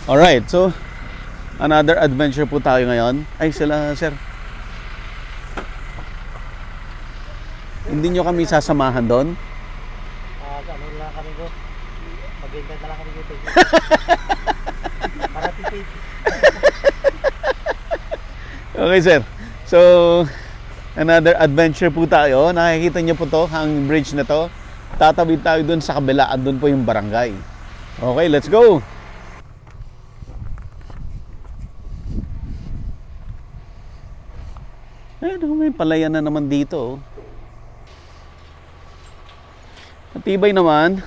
Alright, so another adventure po tayo ngayon. Ay, sila, sir. Hindi nyo kami sasamahan doon? Ano lang kami ko? Mag-invent na lang kami dito. Para tipid. Okay, sir. So, another adventure po tayo. Nakikita nyo po to, ang bridge na to. Tatawid tayo doon sa kabila at doon po yung barangay. Okay, let's go! May palayan na naman dito. Matibay naman.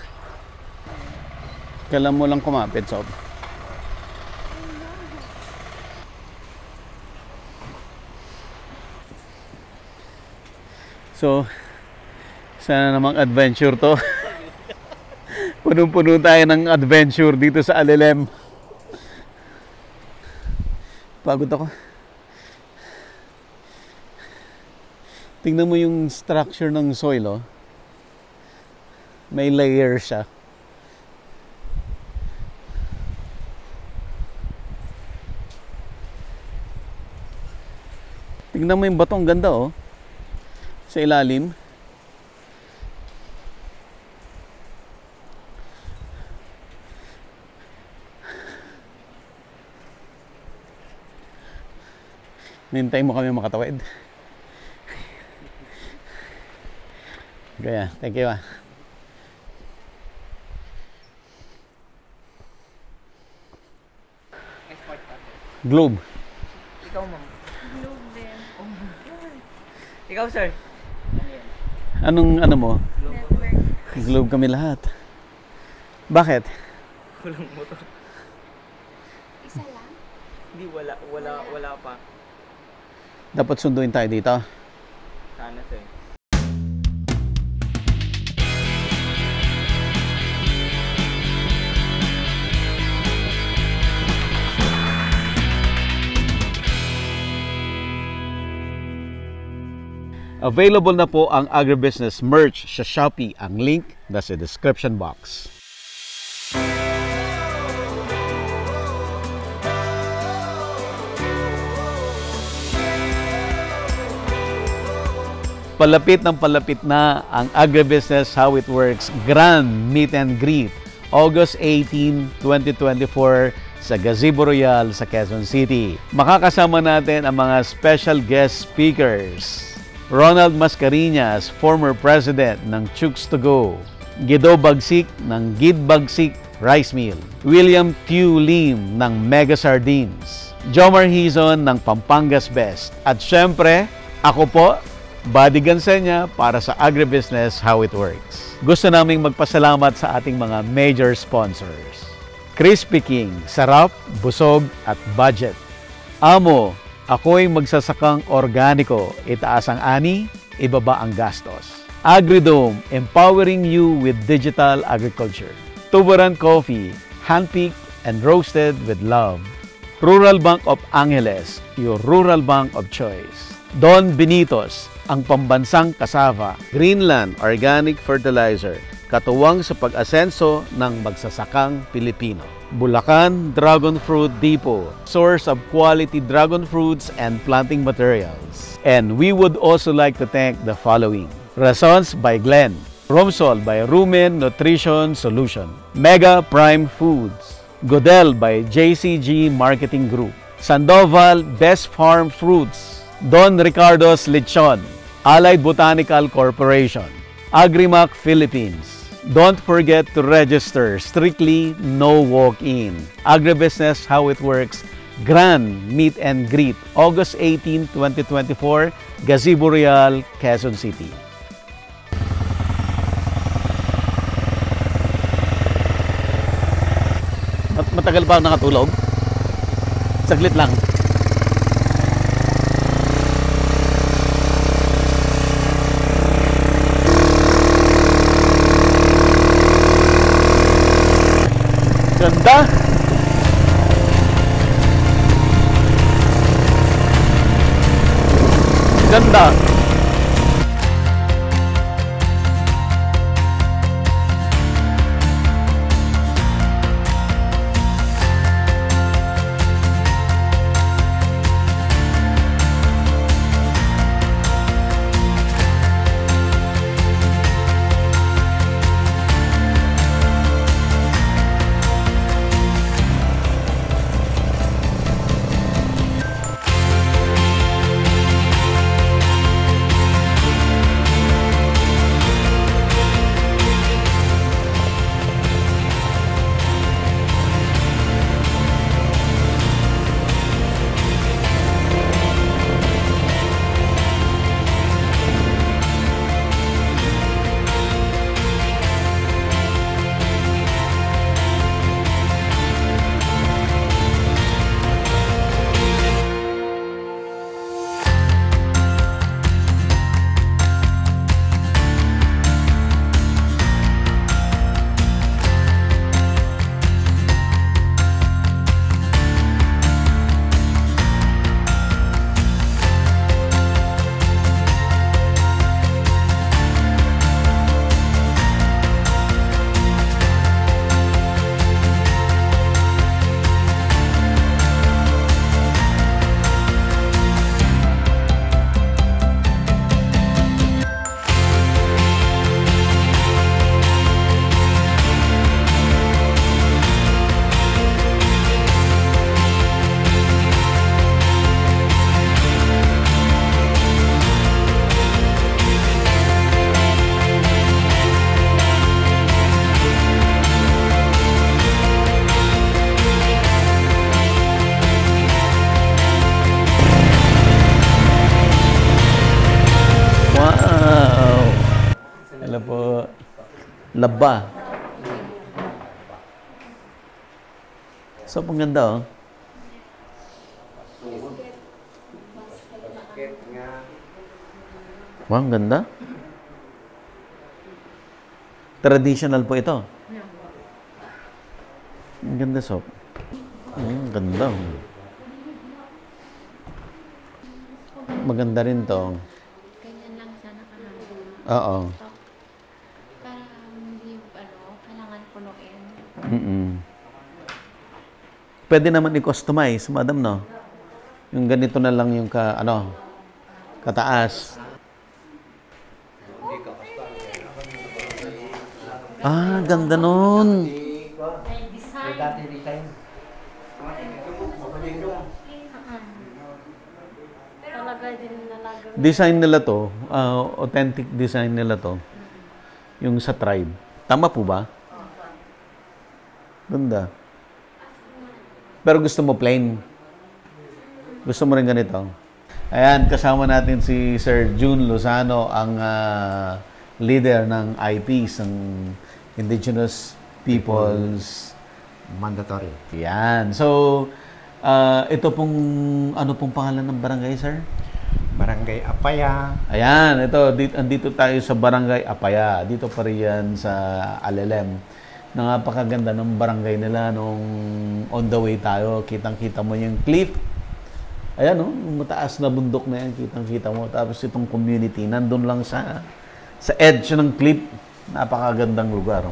Kailan mo lang kumapit, Sob. So, sana namang adventure to. Punong-puno tayo ng adventure dito sa Alelem. Pagod ako. Tingnan mo yung structure ng soil, oh. May layer siya. Tingnan mo yung batong ganda, oh. Sa ilalim. Nintay mo kami makatawid. Kaya, thank you, ah. Globe. Ikaw, ma'am. Globe din. Oh my God. Ikaw, sir. Anong ano mo? Network. Globe kami lahat. Bakit? Walang motor. Isa lang? Hindi, wala pa. Dapat sunduin tayo dito. Sana, sir. Available na po ang agribusiness merch sa Shopee. Ang link nasa description box. Palapit na ang agribusiness How It Works Grand Meet and Greet August 18, 2024 sa Gazebo Royal sa Quezon City. Makakasama natin ang mga special guest speakers. Ronald Mascareñas, former president ng Chooks to Go. Guido Bagsik ng Gid Bagsik Rice Mill. William Tiu Lim ng Mega Sardines. Jomar Hizon ng Pampangas Best. At syempre, ako po, Buddy Gansenya para sa Agribusiness How It Works. Gusto naming magpasalamat sa ating mga major sponsors. Crispy King, sarap, busog at budget. Amo, ako'y magsasakang organiko, itaas ang ani, ibaba ang gastos. Agridome, empowering you with digital agriculture. Tuburan Coffee, handpicked and roasted with love. Rural Bank of Angeles, your rural bank of choice. Don Benitos, ang pambansang kasava. Greenland Organic Fertilizer, katuwang sa pag-asenso ng magsasakang Pilipino. Bulacan Dragon Fruit Depot, source of quality dragon fruits and planting materials. And we would also like to thank the following. Razons by Glenn, Romsol by Rumen Nutrition Solution, Mega Prime Foods, Godel by JCG Marketing Group, Sandoval Best Farm Fruits, Don Ricardo's Lechon, Allied Botanical Corporation, Agrimac Philippines. Don't forget to register. Strictly no walk-in. Agribusiness How It Works Grand Meet and Greet August 18, 2024, Gazebo Royal, Quezon City. Matagal ba nakatulog? Saglit lang. Ganda! Ganda! Laba. So, ang ganda, oh. Wow, ang ganda. Traditional po ito. Ang ganda, Sob. Ang ganda. Maganda rin to. Ganyan lang sana kahapon. Oo. Para hindi, kailangan punuin. Pwede naman i-customize, madam, no? Yung ganito na lang yung kataas. Ah, ganda nun. Dati design. Talaga din nalaga. Design nila to, authentic design nila to. Yung sa tribe. Tama po ba? Ganda. Pero gusto mo plain? Gusto mo rin ganito? Ayan, kasama natin si Sir June Lozano, ang leader ng IPs, ng Indigenous Peoples Mandatory. Yan. So, ito pong, ano pong pangalan ng barangay, sir? Barangay Apaya. Ayan, ito, andito tayo sa Barangay Apaya. Dito pa rin yan sa Alelem. Napakaganda ng barangay nila nung on the way tayo. Kitang-kita mo yung cliff. Ayan, oh, mataas na bundok na yan. Kitang-kita mo. Tapos itong community, nandun lang sa edge ng cliff. Napakagandang lugar.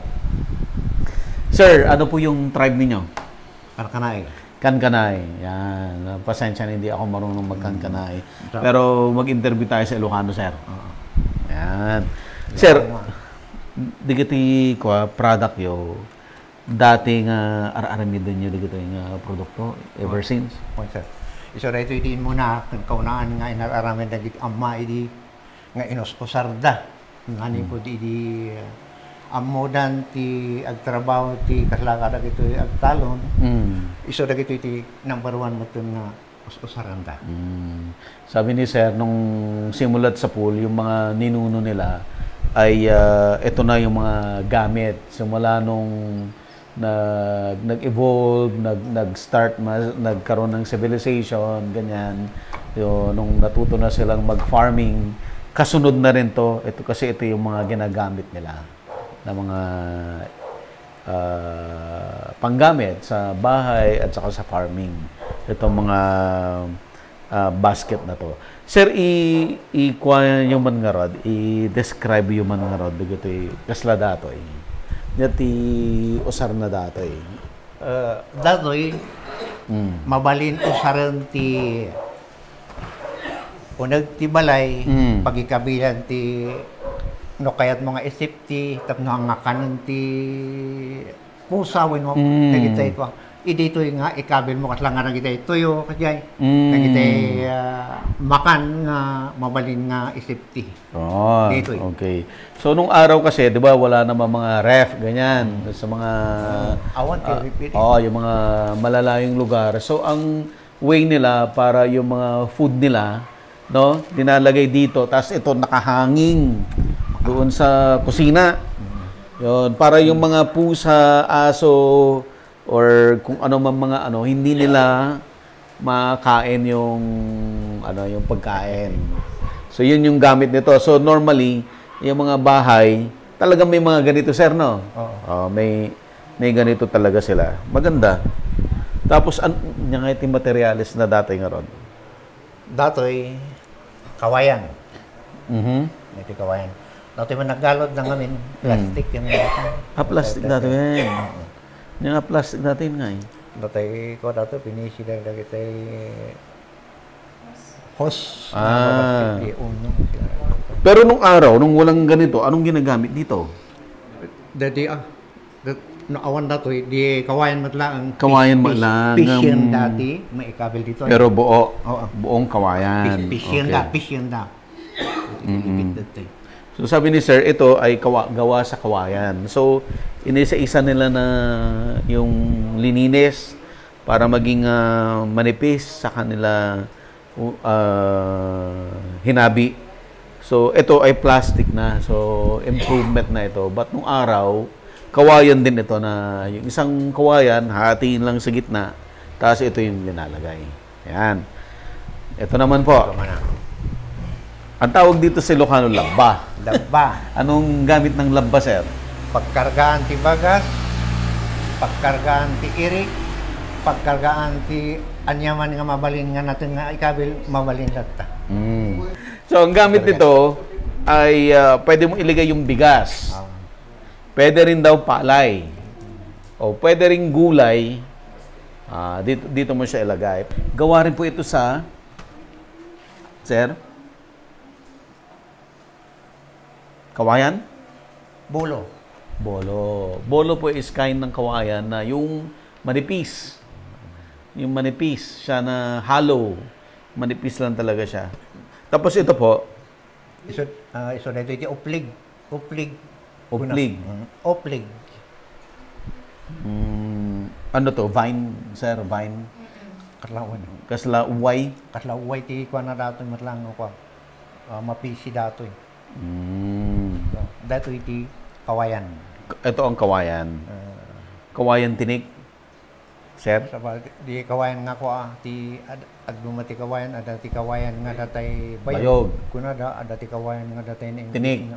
Sir, ano po yung tribe ninyo? Kankanay. Kankanay. Yan. Pasensya na hindi ako marunong magkankanay. Pero mag-interview tayo sa Ilocano, sir. Yan. Sir, digiti ko product yo. Dating ar-aramidan nyo digito yung produkto ever since. Sir. Iso dito itiin mo na kaunaan nga inaramin na amma idi nga inosposarda. Nga ni po di amodan ti agtrabaho ti kaslakada ito agtalon. Iso dagito iti number 1 mo nga usaranda. Sabi ni sir, nung simulat sa pool, yung mga ninuno nila ay ito na yung mga gamit. Simula nung nag-evolve, nag-start, nagkaroon ng civilization, ganyan. Nung natuto na silang mag-farming, kasunod na rin to. Ito kasi ito yung mga ginagamit nila na mga panggamit sa bahay at saka sa farming. Itong mga basket na to. Sir, i-kuha yung man nga rod, i-describe yung man nga rod, dito kasla dato Dati usar na dato Datoy, mabalin usaran ti unag ti balay, pagikabilan ti no kayat mga isip ti tapno ang kanan ti pusawin mo nagitay ko idito nga ikabil mo kaslangan na gitay tuyo kajay nagitay makan nga mabalin nga isip ti okay. So nung araw kasi 'di ba wala namang mga ref ganyan sa mga awan ti repeat yung mga malalayong lugar. So ang way nila para yung mga food nila no dinalagay dito tapos ito nakahanging doon sa kusina. Yon, para yung mga pusa, aso, or kung ano man mga hindi nila makain yung yung pagkain. So yun yung gamit nito. So normally, yung mga bahay, talagang may mga ganito, sir, no? May ganito talaga sila. Maganda. Tapos yung iting materialis na dati nga ron. Datoy kawayan. Ito kawayan. Dati man naggalod lang namin, plastic yung plastic dati yan. Yung plastic natin nga Dati ko pinisi lang kita hose. Pero nung araw, nung walang ganito, anong ginagamit dito? Dati no awan dato di kawayan matlang. Kawayan matlang. Pisyan dati, may ikabil dito. Pero buong kawayan. Pisyan da. So sabi ni sir, ito ay gawa sa kawayan. So inisa-isa nila na yung lininis para maging manipis sa kanila hinabi. So, ito ay plastic na. So, improvement na ito. But nung araw, kawayan din ito na yung isang kawayan, hatiin lang sa gitna, tapos ito yung linalagay. Ayan. Ito naman po. Ang tawag dito sa Ilocano, labba. Labba. Anong gamit ng labba, sir? Pagkargaan ti bagas, pagkargaan ti irik, pagkargaan ti anyaman nga mabalin nga natin nga ikabil, mabalin data. So, ang gamit nito ay pwede mong ilagay yung bigas. Pwede rin daw palay. O pwede rin gulay. Dito mo siya ilagay. Gawa rin po ito sa... Sir? Kawayan? Bulo. Bolo. Bolo po is kind ng kawayan na yung manipis. Yung manipis siya na hollow. Manipis lang talaga siya. Tapos ito po. Iso na ito uplig. Uplig. Uplig. Uplig. Ano to? Vine, sir? Vine? Katlawan. Kaslaway? Kaslaway ti kwa na dato matlang ko. Mapisi dato eh. Dato iti kawayan. Ito ang kawayan. Kawayan tinik. Sir? Di kawayan nga ko ti agdumati kawayan ada ti kawayan nga datay Bayog. Kuna da ada ti kawayan nga datay ni Tinik.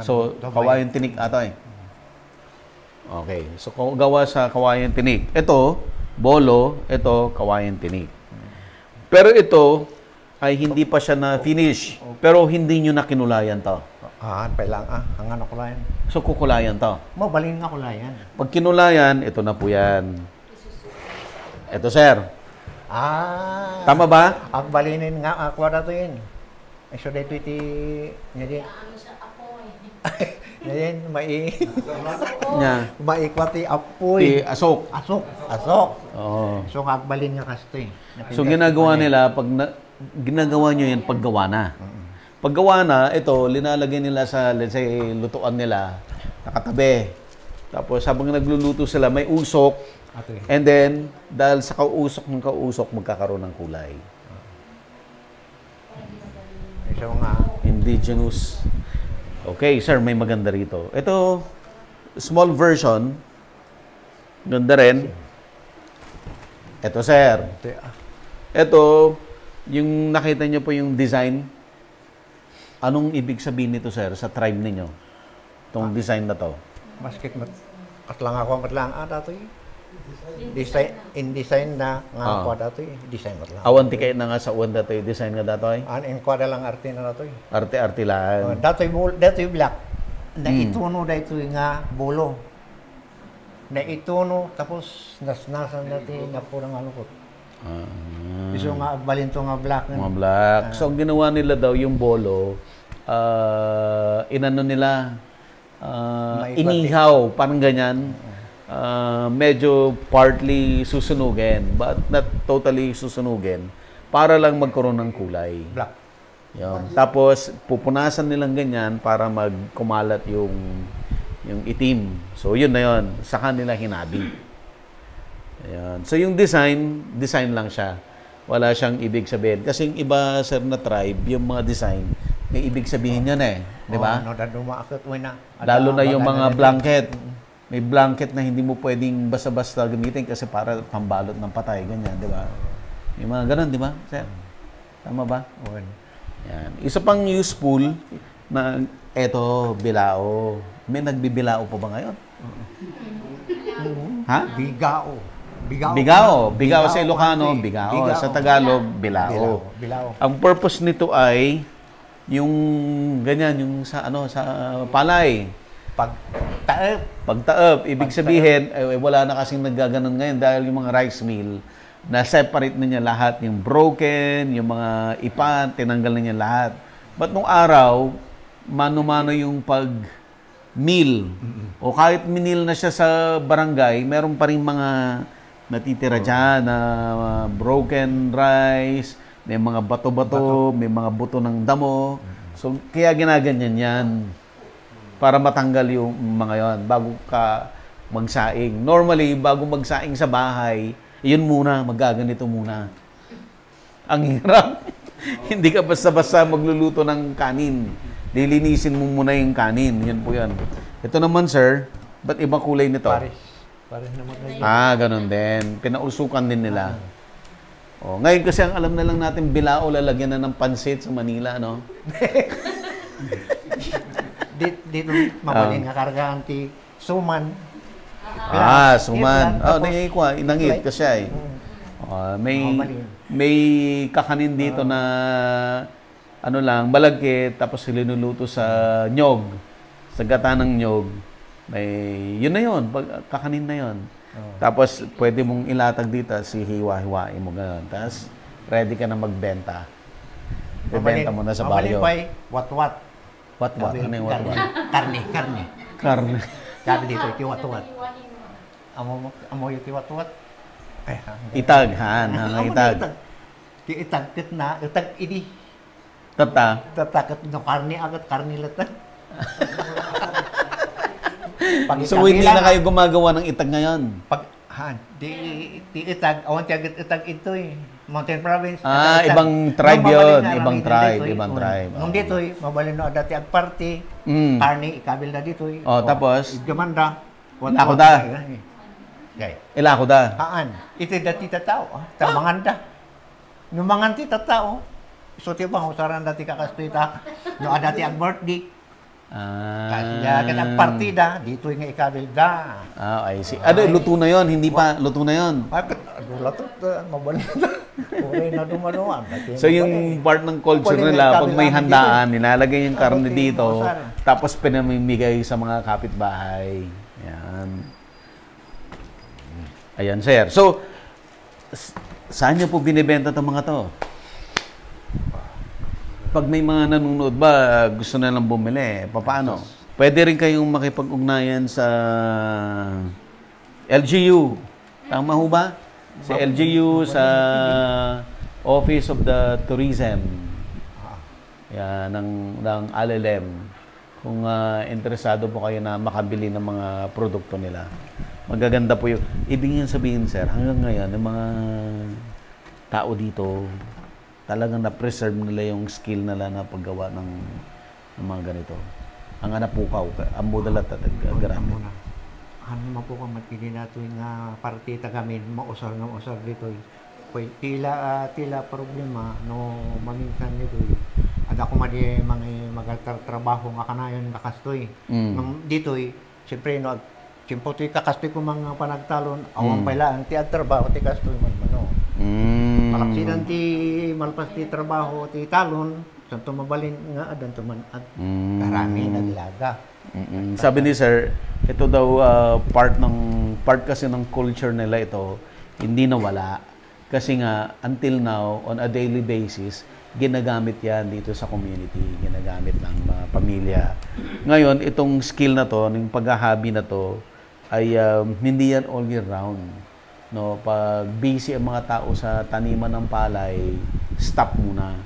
So, kawayan tinik ato eh. Okay. So, gawa sa kawayan tinik. Ito, bolo. Ito, kawayan tinik. Pero ito ay hindi pa siya na finish. Pero hindi nyo na kinulayan to. Pailang ang ano kulayan. So, kukulayan to. Mabalin nga kulayan. Pag kinulayan, ito na po yan. Ito, sir. Tama ba? Ang balinin nga ako dato yun. So, dito iti ngayon. Ngayon, maikwati apoy. Asok. Asok. Oo. So, agbalin nga kasto eh. So, ginagawa nila, ginagawa nyo yan paggawa na. Paggawa na, ito, linalagay nila sa, let's say, lutuan nila, nakatabi. Tapos, habang nagluluto sila, may usok. And then, dahil sa kausok ng kausok, magkakaroon ng kulay. So, nga. Indigenous. Okay, sir, may maganda rito. Ito, small version. Ganda rin. Ito, sir. Ito, yung nakita nyo po yung design. Anong ibig sabihin nito, sir, sa tribe ninyo? Itong design na to. Basket katlang ako matlang dato eh. Design na nga ako dato eh. Design matlang. Awan ti kayo na nga sa uwan dato yung design nga dato ay? In kwada lang arte na dato eh. Arte-arte lang. Dato yung black. Na ituno dato nga bulo. Na ituno tapos nasnasan natin na purang alukot. Iso nga agbalin to nga black. Mga black. So, ang ginawa nila daw yung bolo, inano nila, inihaw, parang ganyan. Medyo partly susunugin, but not totally susunugin, para lang magkaroon ng kulay. Black. Yun. Tapos, pupunasan nilang ganyan para magkumalat yung itim. So, yun na yun. Sa kanila hinabi. Ayan. So, yung design lang siya. Wala siyang ibig sabihin. Kasi yung iba, sir, na tribe, yung mga design, may ibig sabihin yan eh. Di ba? Lalo na yung mga blanket. May blanket na hindi mo pwedeng basta-basta gamitin kasi para pambalot ng patay. Ganyan, di ba? Yung mga ganun, di ba, sir? Tama ba? Yan. Isa pang useful na eto, bilao. May nagbibilao pa ba ngayon? Ha? Bigao sa Ilocano, bigao. Sa Tagalog, bilao. Ang purpose nito ay yung ganyan, yung sa palay. Pagtaep. Ibig sabihin, wala na kasing naggaganon ngayon dahil yung mga rice mill, na-separate na niya lahat. Yung broken, yung mga ipan, tinanggal na niya lahat. But nung araw, mano-mano yung pag-mill. O kahit minil na siya sa barangay, meron pa rin mga natitira dyan na broken rice, may mga bato-bato, may mga buto ng damo. So, kaya ginaganyan yan para matanggal yung mga yon bago ka magsaing. Normally, bago magsaing sa bahay, yun muna, magaganito muna. Ang hirap. Hindi ka basta-basta magluluto ng kanin. Lilinisin mo muna yung kanin. Yan po yan. Ito naman, sir, ba't ibang kulay nito? Paris. Paris naman kayo. Ganun din. Pinausukan din nila. Ngayon kasi ang alam na lang natin, bilao lalagyan na ng pansit sa Manila, no? Dito, mabalin nga kargaan ti suman. Suman. Inangit kasi ay. May kakanin dito na ano lang, balagkit, tapos linuluto sa nyog. Sa gata ng nyog. Yun na yun, kakanin na yun. Tapos, pwede mong ilatag dito, hiwa-hiwain mo gano'n. Tapos, ready ka na magbenta. Bebenta mo na sa baryo. Mabalin wat-wat. What? Ano yung what? Karne. Karne. Sabi dito, iti wat-wat. Amo yung iti wat-wat. Itag, itag. Ti itag, tit na, itag ini. Tata. Tatakot no karne agad, karne latan. So, hindi na kayo gumagawa ng itag ngayon? Di itag, awan ti agad itag ito eh. Mountain Province. Ibang tribe yun. Ibang tribe. Nung dito eh, mabalin na dati ag party, karne, ikabil na dito eh. Tapos? Gamanda. Ilako da. Ilako da. Ito dati tatao. Tamanganda. Numangan ti tatao. So, ti bang usaran dati kakastuita. No, dati ang birthday. Kasi ang partida, dito yung ikabil da. I see. Luto na yon, hindi pa. Luto na yon. Latot, mabalin na. Uray na dumanuan. So, yung part ng culture nila, pag may handaan, nilalagay yung karne dito, tapos pinamimigay sa mga kapitbahay. Yan. Ayan, sir. So, saan niyo po binibenta itong mga to? Pag may mga nanonood ba, gusto na lang bumili, paano? Pwede rin kayong makipag-ugnayan sa LGU. Tama ho ba? Sa LGU, sa Office of the Tourism. Yan, ng ALLM. Kung interesado po kayo na makabili ng mga produkto nila. Magaganda po yung... Ibig sabihin, sir, hanggang ngayon, yung mga tao dito, talagang na-preserve nila yung skill nila na paggawa ng mga ganito. Ang anapukaw, ang mudalat at garami. Ano mo po kung matili nato yung partita kami, mausar dito. Tila problema, no maminsan nito. At ako mga magtatrabaho nga kanayon kakastoy. Dito, siyempre, no, siyempre kakastoy ko mga panagtalon, awang pala, ti trabaho, ti kastoy man. Malaksidan ti malpas ti trabaho ti talon, santo mabalin nga adan tuman at karami naglaga. Sabi ni sir, ito daw part kasi ng culture nila ito, hindi nawala. Kasi nga until now on a daily basis, ginagamit yan dito sa community, ginagamit ng mga pamilya. Ngayon, itong skill na to, yung paghahabi na to, ay hindi yan all year round. No, pag busy ang mga tao sa taniman ng palay, stop muna.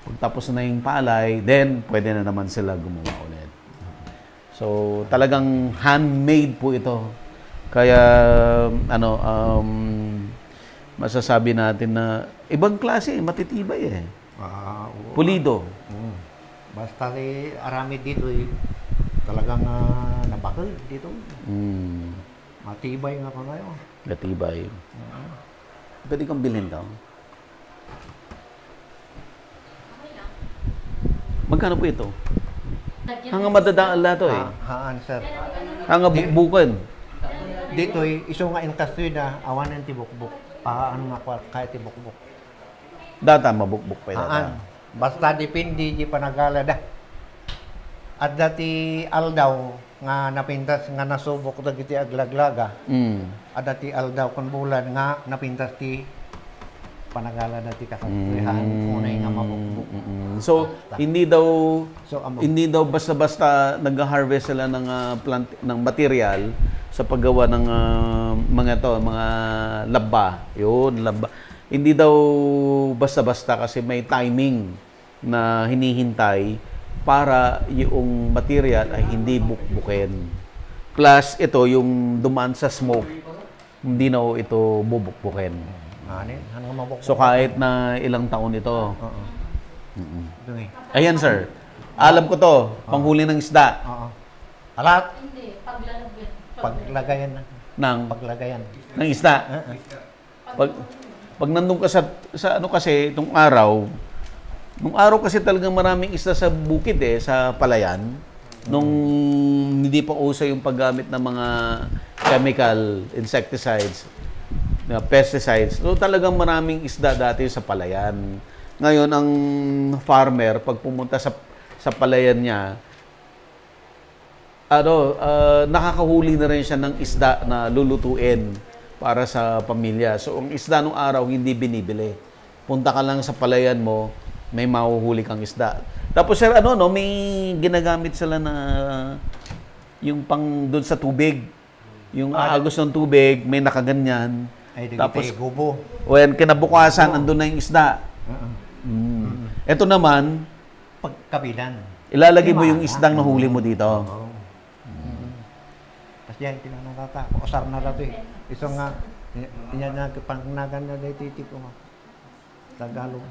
Pag tapos na yung palay, then pwede na naman sila gumawa ulit. So, talagang handmade po ito. Kaya, masasabi natin na ibang klase, matitibay eh. Pulido. Basta arami dito talagang nabakal dito. Matibay nga pa ngayon. Matibay. Pwede kang bilhin daw. Magkano po ito? Hanga madadaan lahat eh. Sir. Hanga bukbukan. Dito iso nga inkastoy na awanan ti bukbuk. Ano nga kahit ti bukbuk. Data mabukbuk pa data. Basta depende di panagala da. At dati aldaw nga napintas nga nasubok dagiti aglaglaga. At dati aldaw kun bulan nga napintas ti panagala dati kakasuhan unay nga mabukbuk. So hindi daw basta-basta nag-harvest sila ng ng material sa paggawa ng mga laba. Yun, laba. Hindi daw basta-basta kasi may timing na hinihintay para yung material ay hindi bukbukin. Plus, ito, yung dumaan sa smoke, hindi na ito bubukbukin. So, kahit na ilang taon ito, Ito eh. Ayan, sir. Alam ko to. Panghuli ng isda. Oo. Alat. Hindi, paglalagyan. Paglagayan na. Ng, Paglagayan. ng isda. Pag nandun ka sa ano kasi, nung araw kasi talagang maraming isda sa bukid sa palayan. Nung hindi pa uso yung paggamit ng mga chemical insecticides, pesticides. So talagang maraming isda dati sa palayan. Ngayon, ang farmer, pag pumunta sa palayan niya, nakakahuli na rin siya ng isda na lulutuin para sa pamilya. So, ang isda nung araw, hindi binibili. Punta ka lang sa palayan mo, may mahuhuli kang isda. Tapos, sir, may ginagamit sila na yung pang doon sa tubig. Yung agos ng tubig, may nakaganyan. Ay, Tapos, gubo. when kinabukasan, andun na yung isda. Ito naman, Pagkabilan. ilalagay mo yung isdang nahuli mo dito. Oo. Tapos yan, tinanata. Pakasar na rato eh. Isa nga, yan na, pangnagan na dito ko nga. Tagalog.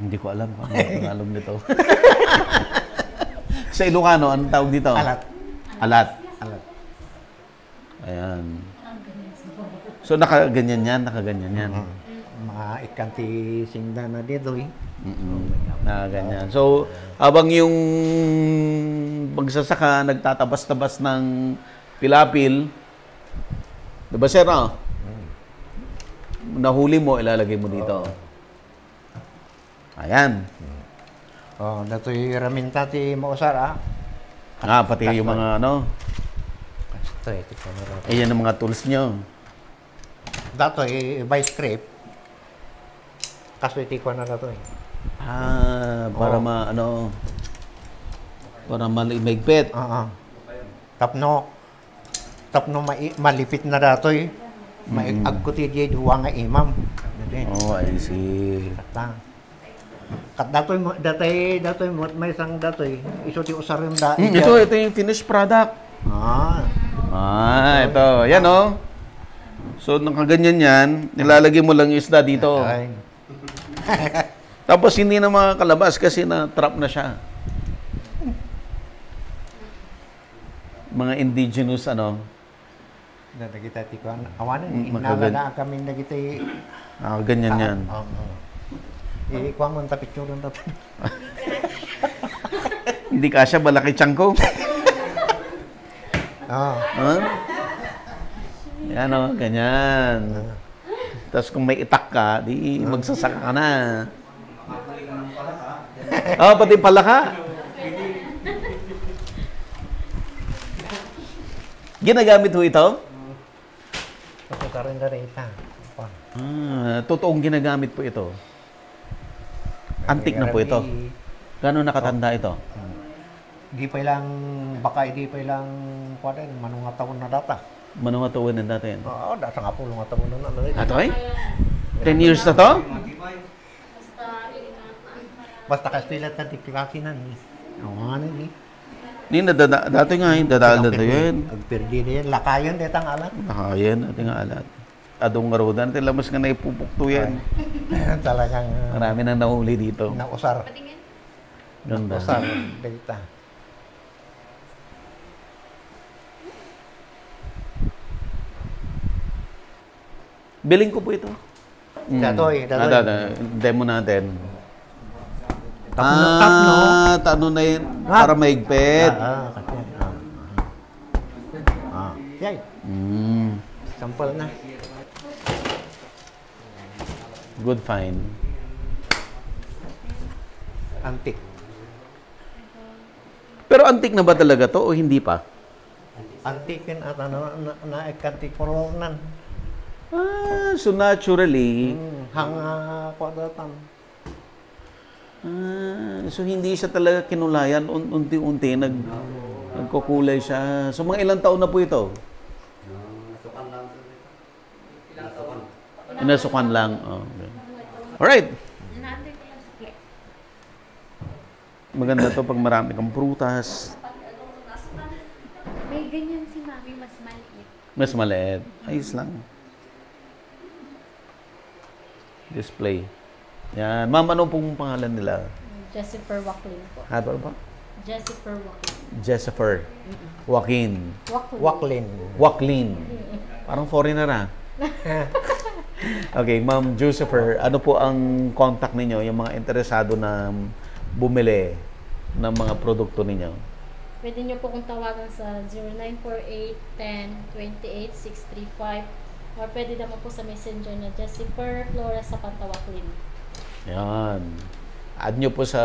Hindi ko alam kung ano ang Tagalog nito. Sa Ilocano, anong tawag dito? Alat. Alat. Alat. Ayan. So, nakaganyan yan. Mga ikanti singda na dito eh. Nakaganyan. So, habang yung magsasaka, nagtatabas-tabas ng pilapil, diba sir, nahuli mo, ilalagay mo dito. Ayan. Oh, dato'y raminta ti mausar Pati yung mga Ito eh, ito na rato. ayan ang mga tools nyo. Dato'y by script. Kaso iti ko na rato eh. Para para maligpit. Oo. Tapno malipit na dato'y. Agkuti di duwa nga imam. Oh, I see. Katang. Kat dato'y may isang dato'y. Iso ti usarim da. Ito yung finished product. Ito. Yan, So, nakaganyan yan. Nilalagay mo lang yung isda dito. Ay. Tapos, hindi na makakalabas kasi na-trap na siya. Mga indigenous, Nagita ti ko. Awanan, Makagan- inalagaan kami nagita ganyan yan. Ikuha mo ang tapitsuran tapos. Hindi kasya, malaki tiyan ko. Yan, ganyan. Tapos kung may itak ka, di magsasaka ka na. Pati palaka. Ginagamit ho ito? Pagkakaroon na rin ita. Totoong ginagamit po ito. Antik na po ito. Gano'n nakatanda ito? Di pa ilang, baka hindi pa ilang, manunga taon na data. Manong tuwan na natin. Oo, dasa nga po, mga taon na na. Atoy? 10 years na to? Basta kaspilat na tiklasi na ni. Awanan ni. Dati nga, dadal na yan. Agperdi na yan. Lakayan, detang alat. Nakayan, ating alat. Adong ngarudan, tilamos nga na ipupukto yan. Talagang Marami nang nahuli dito. nausar. Ganda. Usar, data. Biling ko po ito. Datoy. Demo natin. Tapno. Tano na yun. Para maigpit. Yay. Sample na. Good find. Antik. Pero antik na ba talaga to o hindi pa? Antikin at na-ekantikuronan. So naturally, Kwadatan. so hindi siya talaga kinulayan, unti-unti nagkukulay siya. So mga ilang taon na po ito? Inasukan lang. Okay. Alright. Maganda to pag marami kang prutas. May ganyan si Mami, mas maliit. Mas maliit. Ayos lang. Display. Yan. Ma'am, ano pong pangalan nila? Jessifer Wacklin po. Ano ba? Jessifer Wacklin. Jennifer. Joaquin. Waklin. Wacklin. Parang foreigner ah. Okay, Ma'am Jennifer, ano po ang contact ninyo, yung mga interesado na bumili ng mga produkto ninyo? Pwede nyo po kong tawagan sa 0948-10-28-635 or pwede naman po sa messenger na Jessifer Flores sa Pantawaclin. Yan. Add nyo po sa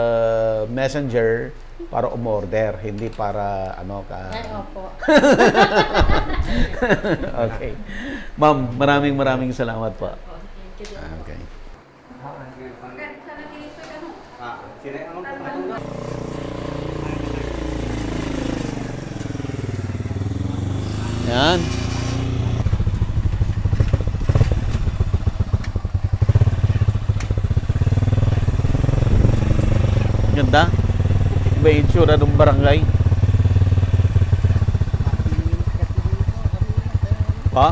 messenger para umorder, hindi para ano ka. Ay, opo. Okay. Ma'am, maraming salamat po. Thank you. Okay. Yan. Ganda. Iba yung itsura ng barangay. Pa?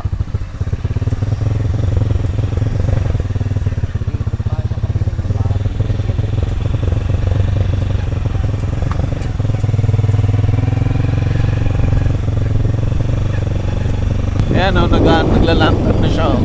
Ayan o, naglalantad na siya o.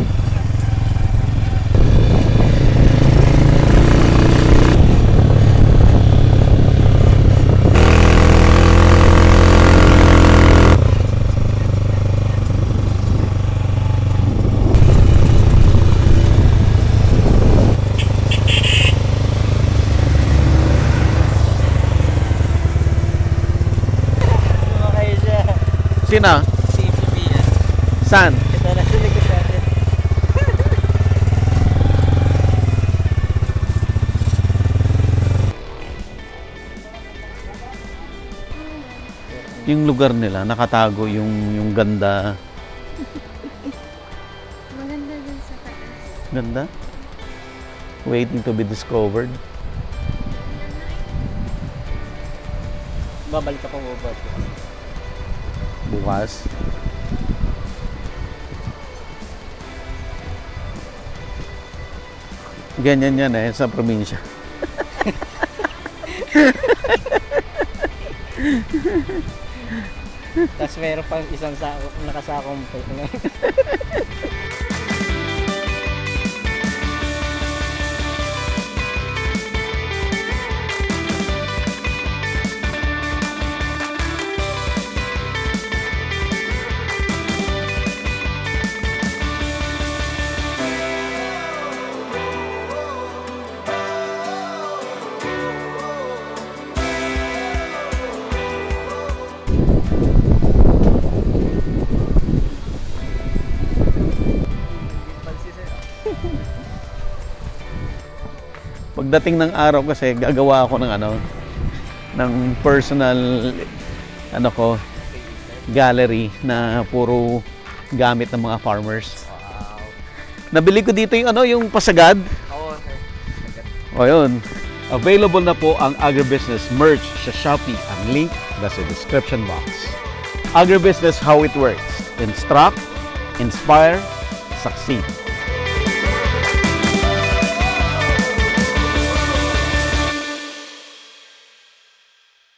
Sino? Si Sophia. Saan? Ito na sila ko natin. Yung lugar nila, nakatago yung ganda. Maganda din sa taas. Ganda. Waiting to be discovered. Babalik ako ubod. Bukas. Ganyan yan sa probinsya. Tapos meron pang isang sako, nakasakong Pagdating ng araw kasi gagawa ako ng ng personal gallery na puro gamit ng mga farmers. Wow. Nabili ko dito yung pasagad. Oo, sir. O yun. Available na po ang agribusiness merch sa Shopee. Ang link nasa description box. Agribusiness, how it works. Instruct, inspire, succeed.